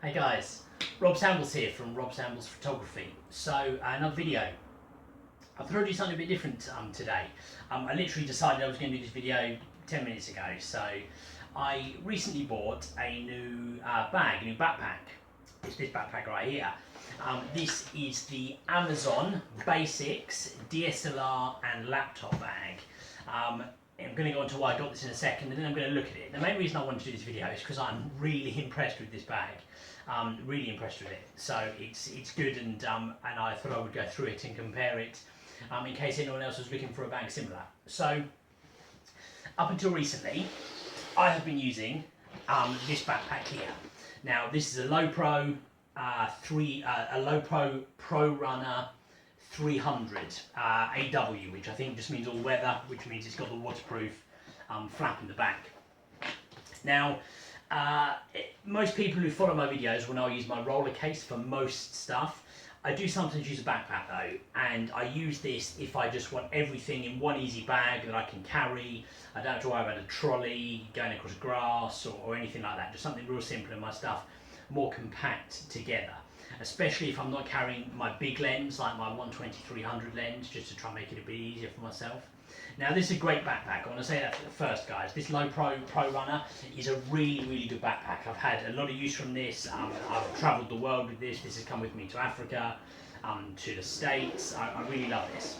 Hey guys, Rob Sambles here from Rob Sambles Photography. So another video. I thought I'd do something a bit different today. I literally decided I was going to do this video 10 minutes ago. So I recently bought a new bag, a new backpack. It's this backpack right here. This is the Amazon Basics DSLR and laptop bag. I'm going to go into why I got this in a second, and then I'm going to look at it. The main reason I wanted to do this video is because I'm really impressed with this bag. Really impressed with it. So it's good, and I thought I would go through it and compare it in case anyone else was looking for a bag similar. So up until recently, I have been using this backpack here. Now this is a Low Pro Pro Runner 300 AW, which I think just means all weather, which means it's got the waterproof flap in the back. Now, most people who follow my videos will know I use my roller case for most stuff. I do sometimes use a backpack though, and I use this if I just want everything in one easy bag that I can carry. I don't have to worry about a trolley, going across grass or anything like that. Just something real simple and my stuff more compact together. Especially if I'm not carrying my big lens, like my 120-300 lens, just to try and make it a bit easier for myself. Now this is a great backpack. I want to say that first, guys. This Low Pro Runner is a really good backpack. I've had a lot of use from this. I've travelled the world with this. This has come with me to Africa, to the States. I really love this.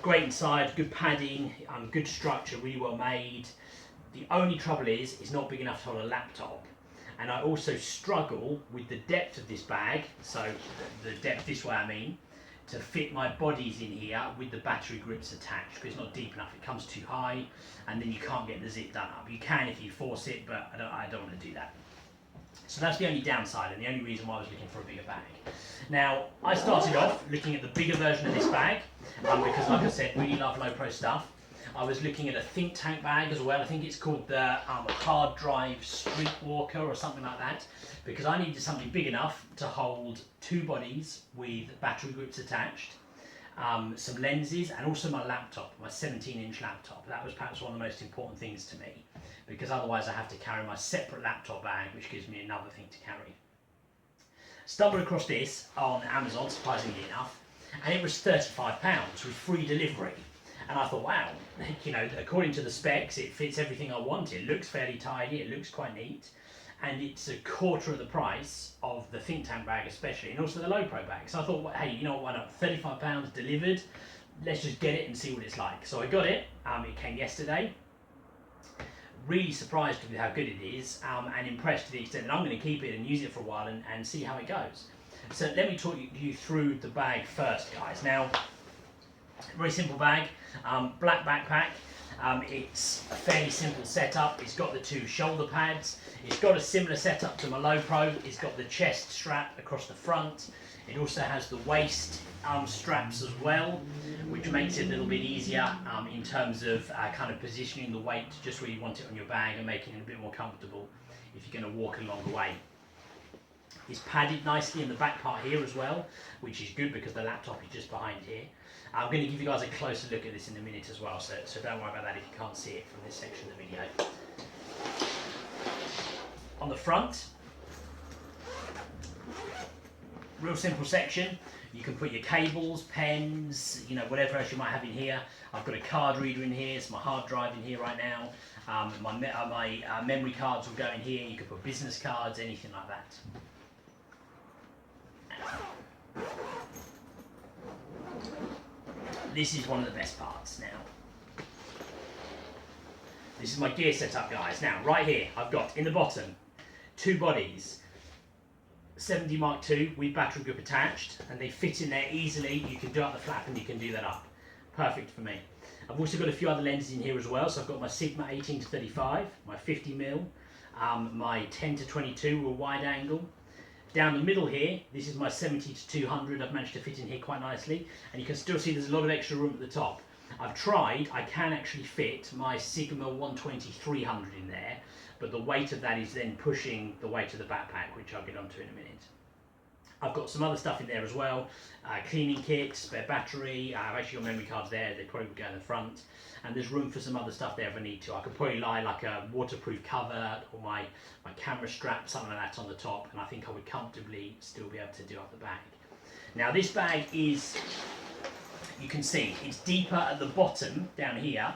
Great inside, good padding, good structure, really well made. The only trouble is, it's not big enough to hold a laptop. And I also struggle with the depth of this bag, so the depth this way I mean, to fit my bodies in here with the battery grips attached, because it's not deep enough. It comes too high and then you can't get the zip done up. You can if you force it, but I don't want to do that. So that's the only downside and the only reason why I was looking for a bigger bag. Now, I started off looking at the bigger version of this bag, because like I said, really love Low Pro stuff. I was looking at a think tank bag as well. I think it's called the Hard Drive Streetwalker or something like that, because I needed something big enough to hold two bodies with battery grips attached, some lenses, and also my laptop, my 17-inch laptop. That was perhaps one of the most important things to me, because otherwise I have to carry my separate laptop bag, which gives me another thing to carry. Stumbled across this on Amazon, surprisingly enough, and it was £35 with free delivery. And I thought, wow, you know, according to the specs, it fits everything I want. It looks fairly tidy, it looks quite neat, and it's a quarter of the price of the think tank bag especially, and also the Low Pro bag. So I thought, well, hey, you know what, why not? £35 delivered, let's just get it and see what it's like. So I got it, it came yesterday. Really surprised with how good it is, and impressed to the extent that I'm going to keep it and use it for a while and see how it goes. So let me talk you through the bag first, guys. Now, very simple bag, black backpack. It's a fairly simple setup. It's got the two shoulder pads. It's got a similar setup to my Low Pro. It's got the chest strap across the front. It also has the waist straps as well, which makes it a little bit easier in terms of kind of positioning the weight just where you want it on your bag and making it a bit more comfortable if you're going to walk a longer way. It's padded nicely in the back part here as well, which is good because the laptop is just behind here. I'm going to give you guys a closer look at this in a minute as well, so don't worry about that if you can't see it from this section of the video. On the front, real simple section. You can put your cables, pens, you know, whatever else you might have in here. I've got a card reader in here, it's my hard drive in here right now. My memory cards will go in here. You can put business cards, anything like that. This is one of the best parts now. This is my gear setup, guys. Now, right here, I've got, in the bottom, two bodies. 70 Mark II with battery grip attached, and they fit in there easily. You can do up the flap and you can do that up. Perfect for me. I've also got a few other lenses in here as well. So I've got my Sigma 18-35, my 50mm, my 10-22 with wide angle. Down the middle here, this is my 70-200. I've managed to fit in here quite nicely, and you can still see there's a lot of extra room at the top. I've tried, I can actually fit my Sigma 120-300 in there, but the weight of that is then pushing the weight of the backpack, which I'll get onto in a minute. I've got some other stuff in there as well, cleaning kit, spare battery, I've actually got memory cards there, they probably would go in the front, and there's room for some other stuff there if I need to. I could probably lie like a waterproof cover or my camera strap, something like that on the top, and I think I would comfortably still be able to do up the bag. Now this bag is, you can see, it's deeper at the bottom down here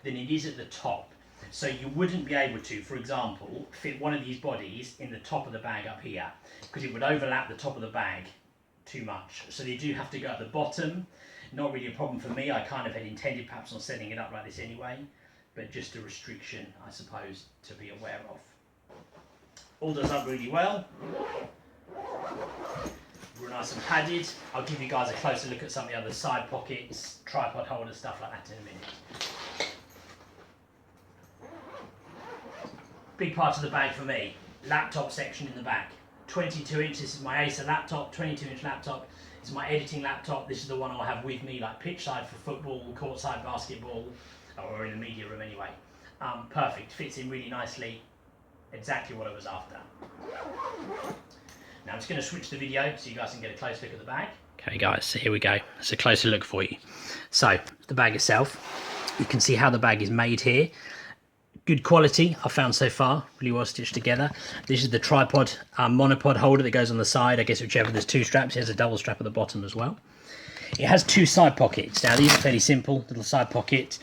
than it is at the top. So you wouldn't be able to, for example, fit one of these bodies in the top of the bag up here, because it would overlap the top of the bag too much. So you do have to go at the bottom. Not really a problem for me. I kind of had intended perhaps on setting it up like this anyway, but just a restriction, I suppose, to be aware of. All does up really well. Real nice and padded. I'll give you guys a closer look at some of the other side pockets, tripod holders, stuff like that in a minute. Big part of the bag for me, laptop section in the back. 22 inch, this is my Acer laptop, 22-inch laptop. It's my editing laptop. This is the one I'll have with me, like pitch side for football, court side basketball, or in the media room anyway. Perfect, fits in really nicely. Exactly what I was after. Now I'm just going to switch the video so you guys can get a close look at the bag. Okay guys, so here we go. It's a closer look for you. So, the bag itself, you can see how the bag is made here. Good quality, I found so far, really well stitched together. This is the tripod monopod holder that goes on the side. I guess whichever, there's two straps. It has a double strap at the bottom as well. It has two side pockets. Now these are fairly simple, little side pockets.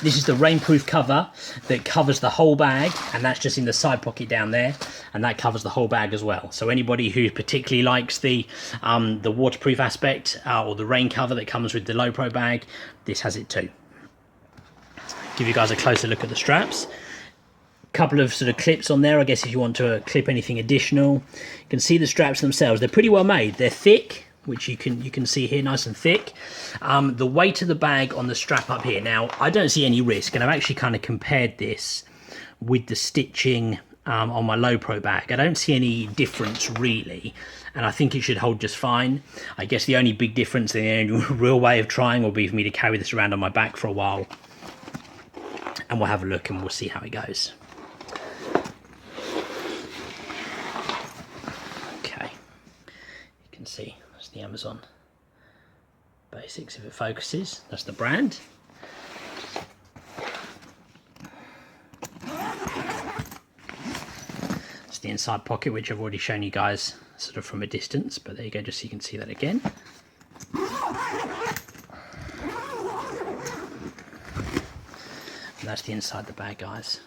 This is the rainproof cover that covers the whole bag, and that's just in the side pocket down there, and that covers the whole bag as well. So anybody who particularly likes the waterproof aspect or the rain cover that comes with the low pro bag, this has it too. Give you guys a closer look at the straps. Couple of sort of clips on there, I guess, if you want to clip anything additional. You can see the straps themselves. They're pretty well made. They're thick, which you can see here, nice and thick. The weight of the bag on the strap up here. Now, I don't see any risk, and I've actually kind of compared this with the stitching on my low pro bag. I don't see any difference really, and I think it should hold just fine. I guess the only big difference, the only real way of trying will be for me to carry this around on my back for a while, and we'll have a look and we'll see how it goes. Okay, you can see that's the Amazon Basics, if it focuses. That's the brand. It's the inside pocket, which I've already shown you guys sort of from a distance, but there you go, just so you can see that again. That's the inside the bag, guys.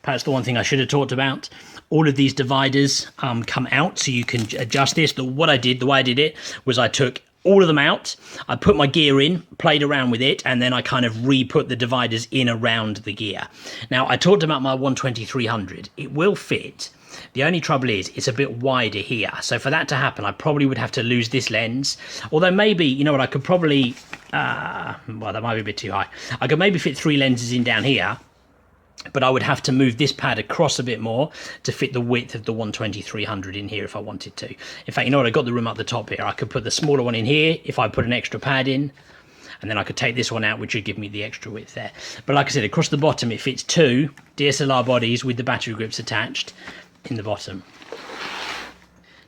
Perhaps the one thing I should have talked about, all of these dividers come out, so you can adjust this. The way I did it was I took all of them out, I put my gear in, played around with it, and then I kind of re-put the dividers in around the gear. Now, I talked about my 120-300. It will fit. The only trouble is it's a bit wider here. So for that to happen, I probably would have to lose this lens. Although maybe, you know what, I could probably, well, that might be a bit too high. I could maybe fit 3 lenses in down here, but I would have to move this pad across a bit more to fit the width of the 120-300 in here if I wanted to. In fact, you know what, I got the room up the top here. I could put the smaller one in here if I put an extra pad in, and then I could take this one out, which would give me the extra width there. But like I said, across the bottom, it fits 2 DSLR bodies with the battery grips attached in the bottom.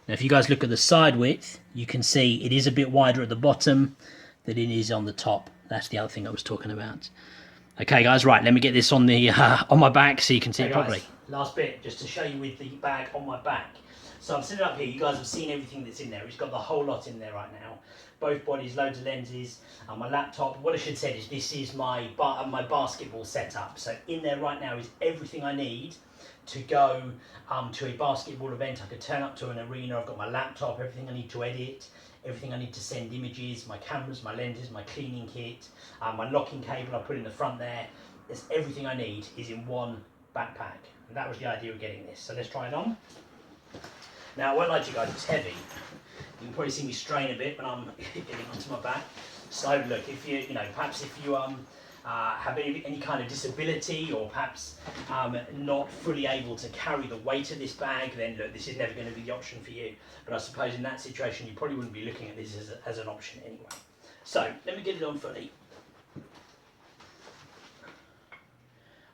Now, if you guys look at the side width, you can see it is a bit wider at the bottom than it is on the top. That's the other thing I was talking about. Okay, guys, right, let me get this on the on my back so you can see it properly. Last bit, just to show you with the bag on my back. So I'm sitting up here, you guys have seen everything that's in there. It's got the whole lot in there right now. Both bodies, loads of lenses, my laptop. What I should have said is this is my basketball setup. So in there right now is everything I need to go to a basketball event. I could turn up to an arena. I've got my laptop, everything I need to edit, everything I need to send images, my cameras, my lenses, my cleaning kit, my locking cable I put in the front there. There's everything I need is in one backpack. And that was the idea of getting this. So let's try it on. Now, I won't lie to you guys, it's heavy. You can probably see me strain a bit when I'm getting onto my back. So look, if you know, perhaps if you have any kind of disability, or perhaps not fully able to carry the weight of this bag, then look, this is never going to be the option for you. But I suppose in that situation, you probably wouldn't be looking at this as an option anyway. So let me get it on fully.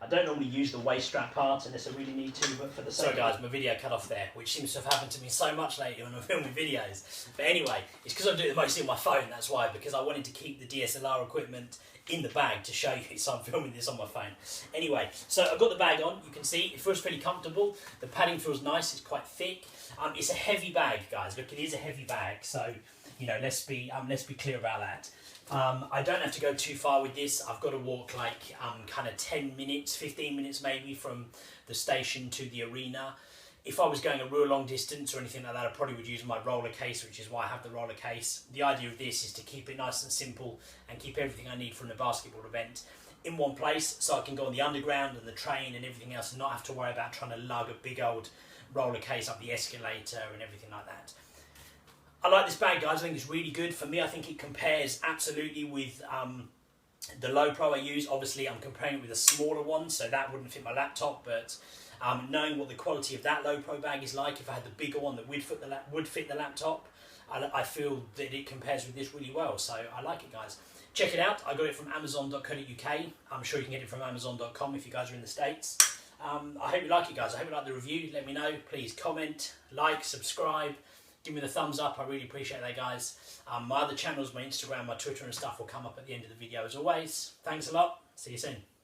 I don't normally use the waist strap part unless I really need to, but for the sake... Sorry guys, my video cut off there, which seems to have happened to me so much lately when I'm filming videos. But anyway, it's because I'm doing it mostly on my phone, that's why, because I wanted to keep the DSLR equipment in the bag to show you, so I'm filming this on my phone. Anyway, so I've got the bag on, you can see, it feels pretty comfortable, the padding feels nice, it's quite thick. It's a heavy bag, guys, look, it is a heavy bag, so, you know, let's be clear about that. I don't have to go too far with this. I've got to walk like kind of 10 minutes, 15 minutes maybe from the station to the arena. If I was going a real long distance or anything like that, I probably would use my roller case, which is why I have the roller case. The idea of this is to keep it nice and simple and keep everything I need from the basketball event in one place, so I can go on the underground and the train and everything else and not have to worry about trying to lug a big old roller case up the escalator and everything like that. I like this bag, guys. I think it's really good. For me, I think it compares absolutely with the Low Pro I use. Obviously, I'm comparing it with a smaller one, so that wouldn't fit my laptop, but knowing what the quality of that Low Pro bag is like, if I had the bigger one that would fit the laptop, I feel that it compares with this really well, so I like it, guys. Check it out. I got it from amazon.co.uk. I'm sure you can get it from amazon.com if you guys are in the States. I hope you like it, guys. I hope you like the review. Let me know. Please comment, like, subscribe. Give me the thumbs up, I really appreciate that, guys. My other channels, my Instagram, my Twitter and stuff will come up at the end of the video as always. Thanks a lot, see you soon.